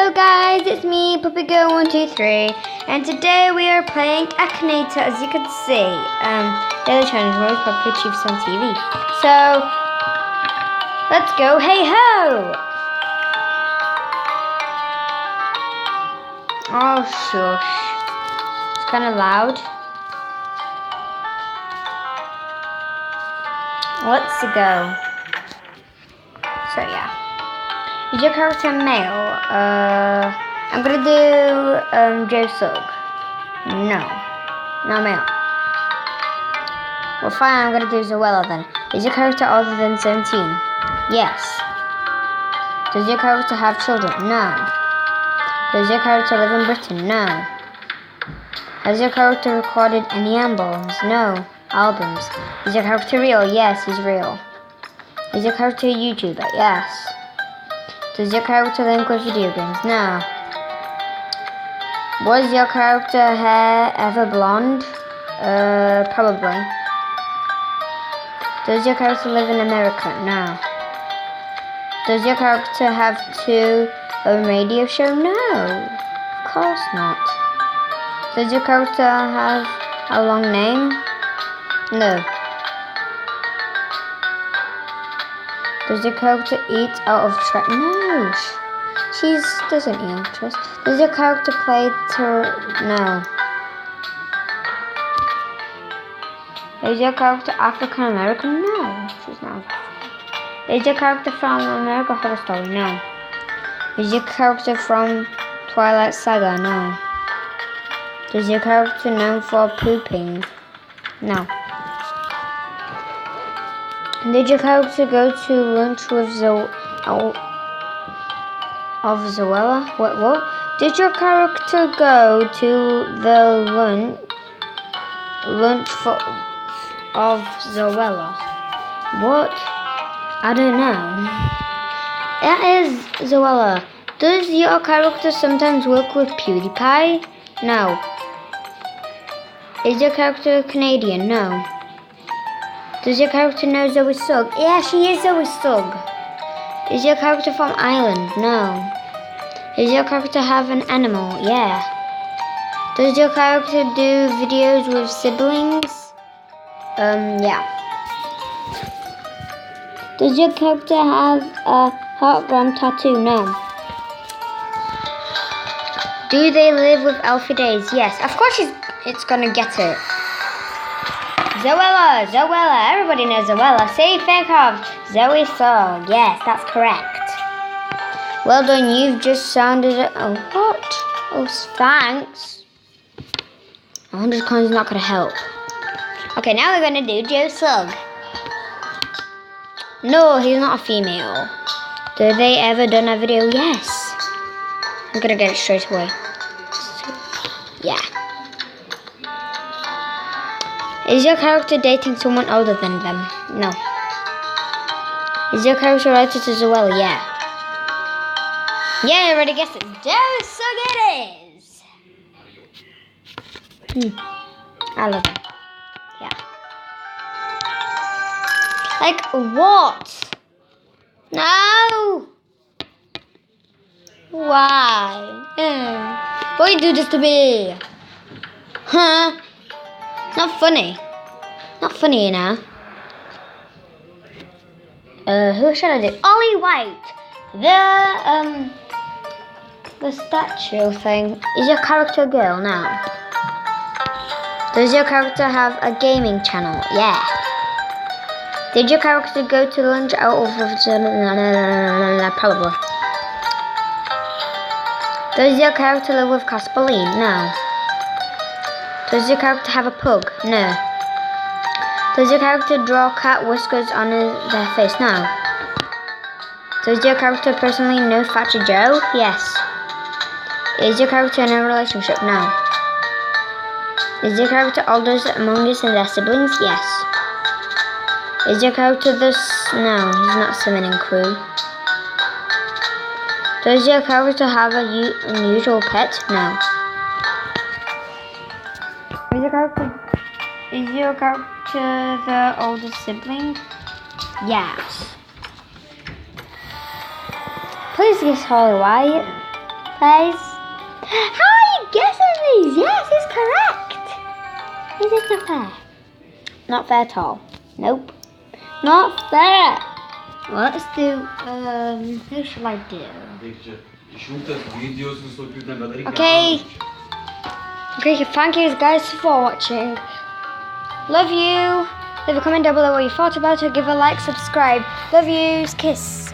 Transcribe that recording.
Hello guys, it's me, Puppy Girl123, and today we are playing Akinator, as you can see. Daily challenge where Puppy Chiefs on TV. So, let's go, hey ho! Oh shush, it's kind of loud. Let's go. So yeah. Is your character male? I'm gonna do Joe Sugg. No, not male. Well, fine. I'm gonna do Zoella then. Is your character older than 17? Yes. Does your character have children? No. Does your character live in Britain? No. Has your character recorded any albums? No. Albums. Is your character real? Yes, he's real. Is your character a YouTuber? Yes. Does your character link with video games? No. Was your character hair ever blonde? Probably. Does your character live in America? No. Does your character have two radio show? No. Of course not. Does your character have a long name? No. Does your character eat out of trash? No, she doesn't eat out of trash. Does your character play No. Is your character African American? No, she's not. Is your character from American Horror Story? No. Is your character from Twilight Saga? No. Does your character known for pooping? No. Did your character go to lunch with Zoella? What? Did your character go to the lunch of Zoella? What? I don't know. That is Zoella. Does your character sometimes work with PewDiePie? No. Is your character Canadian? No. Does your character know Zoe Sugg? Yeah, she is Zoe Sugg. Is your character from Ireland? No. Does your character have an animal? Yeah. Does your character do videos with siblings? Yeah. Does your character have a heartgram tattoo? No. Do they live with Alfie Days? Yes. Of course it's gonna get it. Zoella, everybody knows Zoella. Say think of Zoe Sugg. Yes, that's correct. Well done, you've just sounded it. Oh, what? Oh, thanks. 100 coins is not going to help. Okay, now we're going to do Joe Sugg. No, he's not a female. Do they ever done a video? Yes. I'm going to get it straight away. Yeah. Is your character dating someone older than them? No. Is your character related to Zoella? Yeah. Yeah, I already guessed it. Joe Sugg it is. I love him. Yeah. Like, what? No. Why? Why you do this to me? Huh? Not funny. Not funny, you know. Who should I do? Ollie White. The statue thing. Is your character a girl now? Does your character have a gaming channel? Yeah. Did your character go to lunch out of probably. Does your character live with Casperline? No. Does your character have a pug? No. Does your character draw cat whiskers on their face? No. Does your character personally know Thatcher Joe? Yes. Is your character in a relationship? No. Is your character oldest among us and their siblings? Yes. Is your character No, he's not summoning crew. Does your character have an unusual pet? No. Is your character the oldest sibling? Yes. Please guess Holly White. Guys, how are you guessing these? Yes, it's correct. Is it not fair? Not fair at all. Nope. Not fair. Well, let's do, who shall I do? Okay. Okay, thank you guys for watching. Love you. Leave a comment down below what you thought about it. Give a like, subscribe. Love yous. Kiss.